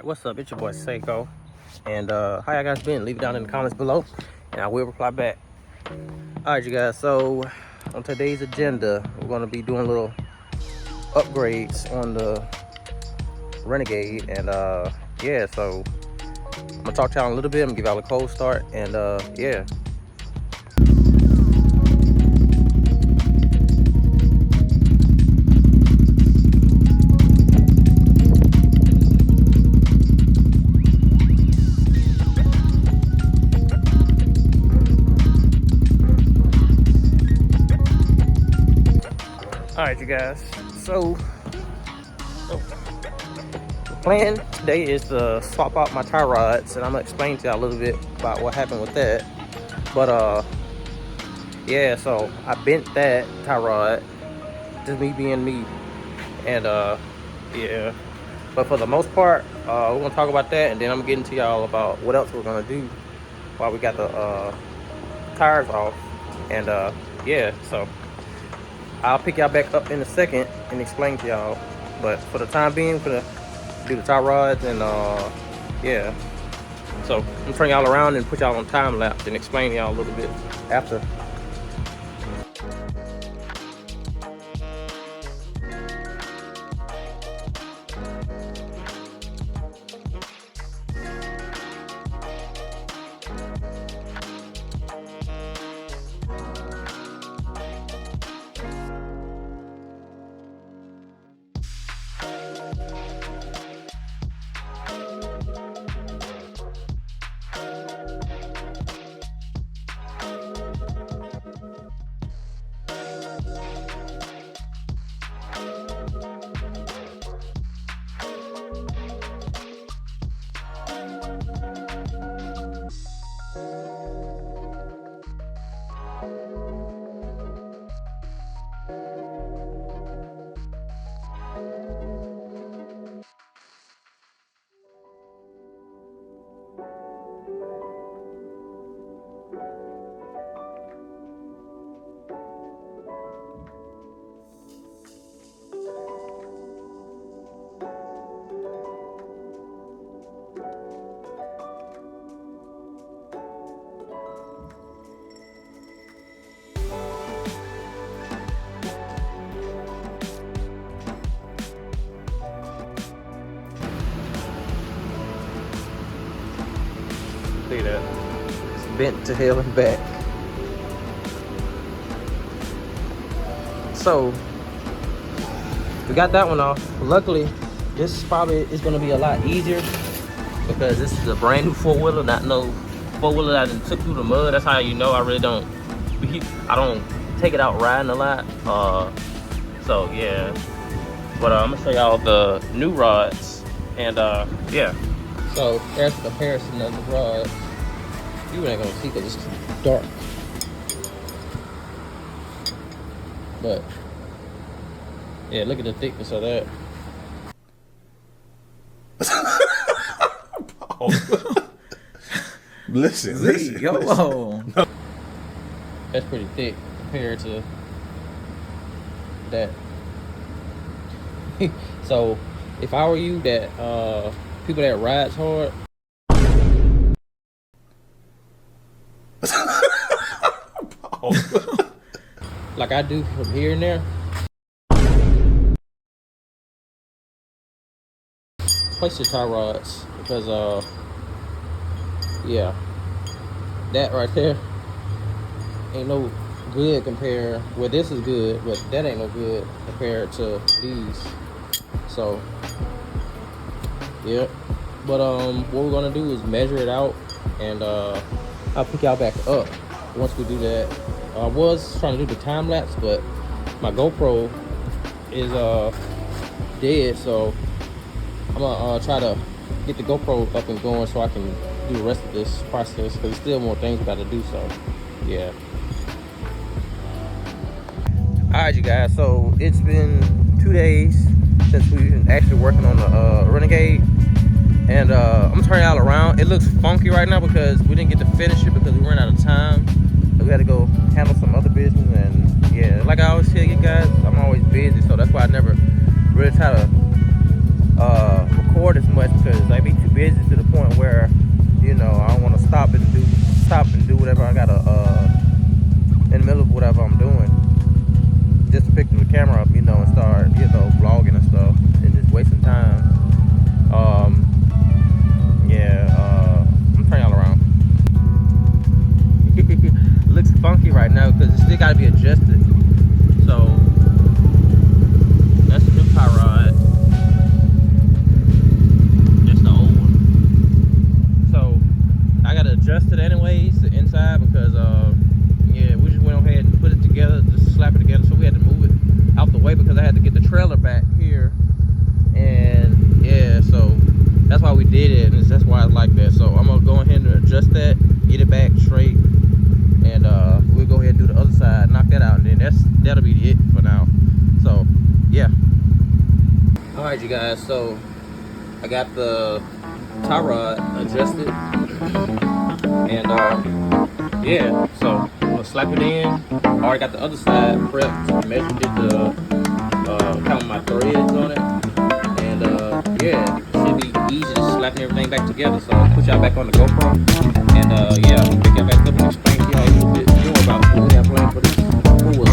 What's up? It's your boy Seiko. And how y'all guys been? Leave it down in the comments below and I will reply back. Alright you guys, so on today's agenda, we're gonna be doing little upgrades on the Renegade. And yeah, so I'm gonna talk to y'all a little bit. I'm gonna give y'all a cold start and yeah. Alright you guys, so the plan today is to swap out my tie rods, and I'm gonna explain to y'all a little bit about what happened with that. But yeah, so I bent that tie rod, just me being me. And yeah, but for the most part, we're gonna talk about that, and then I'm gonna get into y'all about what else we're gonna do while we got the tires off. And yeah, so I'll pick y'all back up in a second and explain to y'all. But for the time being, we're gonna do the tie rods and yeah. So I'm gonna turn y'all around and put y'all on time lapse and explain to y'all a little bit after. See that? It's bent to hell and back. So we got that one off. Luckily, this probably is gonna be a lot easier because this is a brand new four-wheeler, not no four-wheeler that I took through the mud. That's how you know I really don't take it out riding a lot. So yeah. But I'm gonna show y'all the new rods and yeah. So there's a comparison of the rods. You ain't gonna see because it's dark. But yeah, look at the thickness of that. Listen. Yo. That's pretty thick compared to that. So if I were you, that people that rides hard, like I do from here and there, place your tie rods because yeah, that right there ain't no good compared. Well, this is good, but that ain't no good compared to these. So yeah, but what we're gonna do is measure it out, and I'll pick y'all back up once we do that. I was trying to do the time lapse, but my GoPro is dead, so I'm gonna try to get the GoPro up and going so I can do the rest of this process, because there's still more things we got to do. So yeah. Alright you guys, so it's been 2 days since we've been actually working on the Renegade, and I'm gonna turn y'all around. It looks funky right now because we didn't get to finish it because we ran out of time. So we had to go handle some other business, and yeah, like I always tell you guys, I'm always busy, so that's why I never really try to record as much because I be too busy to the point where, you know, I don't want to stop and do whatever I gotta in the middle of whatever I'm doing, just to pick the camera up, you know, and start, you know, vlogging and stuff, and just wasting time. I'm turning y'all around. It looks funky right now because it still got to be adjusted. So that's the new tie rod. That's the old one. So I got to adjust it anyways, the inside, because yeah, we just went ahead and put it together, just slap it together. So we had to move it out the way because I had to get the trailer back here. And yeah, so that's why we did it, and that's why I like that. So I'm gonna go ahead and adjust that, get it back straight, and we'll go ahead and do the other side, knock that out, and then that'll be it for now. So yeah. All right, you guys. So I got the tie rod adjusted, and yeah. So I'm gonna slap it in. I already got the other side prepped, measured it, count my threads on it. Yeah, it should be easy to slapping everything back together. So I'll put y'all back on the GoPro, and yeah, I'll pick y'all back up and explain to y'all a little bit more about what we have planned for this four-wheeler.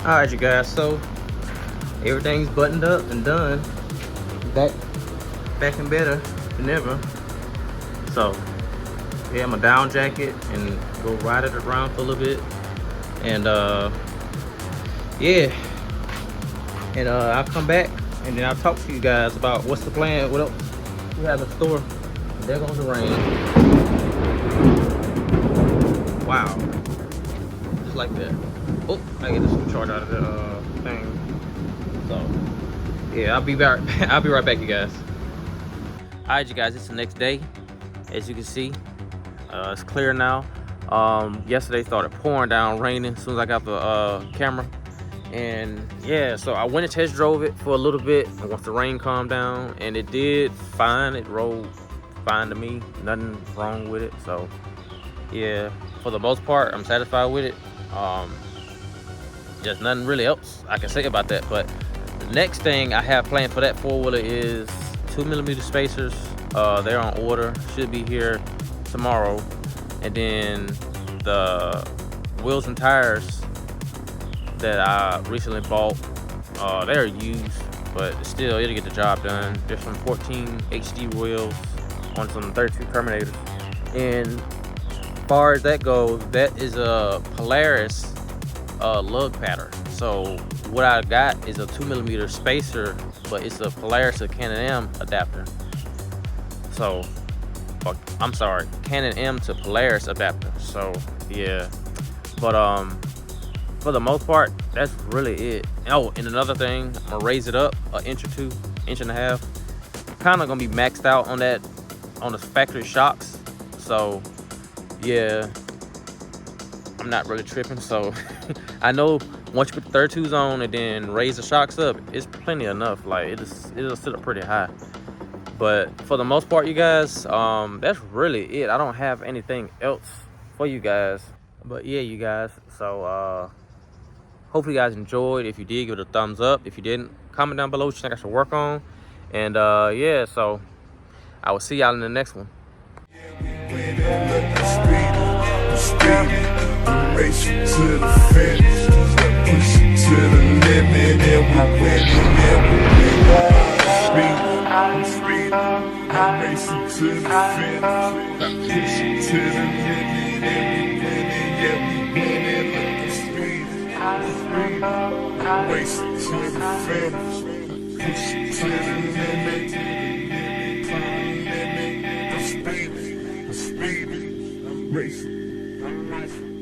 All right, you guys, so everything's buttoned up and done. Back and better than ever. So yeah, I'm gonna down jacket and go ride it around for a little bit, and yeah, and I'll come back and then I'll talk to you guys about what's the plan, what else we have in store. There goes the rain. Wow, just like that. Oh, I get this charge out of the thing. So yeah, I'll be right back, you guys. All right, you guys, it's the next day. As you can see, it's clear now. Yesterday started pouring down, raining as soon as I got the camera. And yeah, so I went and test drove it for a little bit once the rain calmed down, and it did fine. It rolled fine to me, nothing wrong with it. So yeah, for the most part, I'm satisfied with it. Just nothing really else I can say about that. But the next thing I have planned for that four-wheeler is 2mm spacers They're on order, should be here tomorrow. And then the wheels and tires that I recently bought, they're used, but still it'll get the job done. There's some 14 HD wheels on some 32 Terminators. And as far as that goes, that is a Polaris lug pattern. So what I got is a 2mm spacer, but it's a Polaris to Canon M adapter. So, I'm sorry, Canon M to Polaris adapter. So yeah, but for the most part, that's really it. Oh, and another thing, I'm gonna raise it up an inch or two, inch and a half. Kind of gonna be maxed out on that, on the factory shocks. So yeah, I'm not really tripping. So I know once you put the 32s on and then raise the shocks up, it's plenty enough. Like it'll sit up pretty high. But for the most part, you guys, that's really it. I don't have anything else for you guys. But yeah, you guys, so hopefully you guys enjoyed. If you did, give it a thumbs up. If you didn't, comment down below what you think I should work on. And yeah, so I will see y'all in the next one. Race to the finish, push it to the limit, and we winning, and we winning. Speed, I'm racing to the finish, push it to the limit, and we winning, yeah, we winning. Look at speed, I'm racing to the finish, push it to the limit, I'm speeding, I'm racing.